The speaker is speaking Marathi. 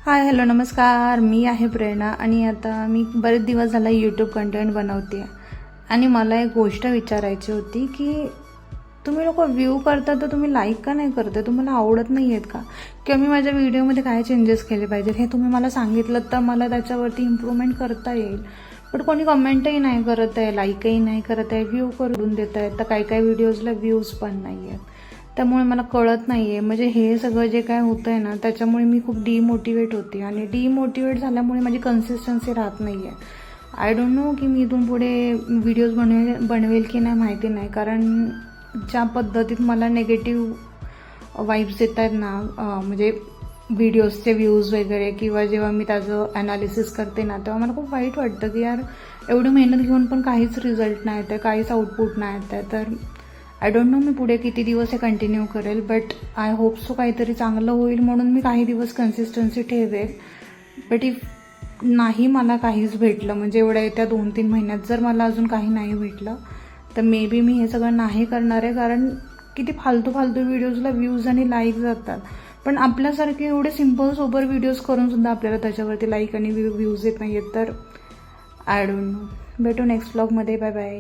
हाय हॅलो नमस्कार, मी आहे प्रेरणा आणि आता मी बरेच दिवस झाला यूट्यूब कंटेंट बनवते आणि मला एक गोष्ट विचारायची होती की तुम्ही लोक व्ह्यू करता तर तुम्ही लाईक का नाही करता? तुम्हाला आवडत नाही आहेत का? किंवा मी माझ्या व्हिडिओमध्ये काय चेंजेस केले पाहिजेत हे तुम्ही मला सांगितलं तर मला त्याच्यावरती इम्प्रूव्हमेंट करता येईल. बट कोणी कमेंटही नाही करत आहे, लाईकही नाही करत आहे, व्ह्यू करून देत आहेत. तर काही काही व्हिडिओजला व्ह्यूज पण नाही आहेत. त्यामुळे मला कळत नाही आहे, म्हणजे हे सगळं जे काय होतं आहे ना त्याच्यामुळे मी खूप डिमोटिवेट होते आणि डिमोटिवेट झाल्यामुळे माझी कन्सिस्टन्सी राहत नाही आहे. आय डोंट नो की मी इथून पुढे व्हिडिओज बनवेल की नाही माहिती नाही, कारण ज्या पद्धतीत मला नेगेटिव्ह वाईब्स येत आहेत ना, म्हणजे व्हिडिओजचे व्ह्यूज वगैरे किंवा जेव्हा मी त्याचं ॲनालिसिस करते ना तेव्हा मला खूप वाईट वाटतं की यार एवढी मेहनत घेऊन पण काहीच रिझल्ट नाही येत आहे, काहीच आउटपुट नाही येत आहे. तर आय डोंट नो मी पुढे किती दिवस हे कंटिन्यू करेल, बट आय होप सो काहीतरी चांगलं होईल म्हणून मी काही दिवस कन्सिस्टन्सी ठेवेल. बट इफ नाही मला काहीच भेटलं, म्हणजे एवढ्या येत्या 2-3 महिन्यात जर मला अजून काही नाही भेटलं तर मे बी मी हे सगळं नाही करणार आहे. कारण किती फालतू व्हिडिओजला व्ह्यूज आणि लाईक जातात, पण आपल्यासारखे एवढे सिम्पल सोबर व्हिडिओज करून सुद्धा आपल्याला त्याच्यावरती लाईक आणि व्ह्यूज येत नाही आहेत. तर आय डोंट नो. भेटू नेक्स्ट व्लॉगमध्ये. Bye bye.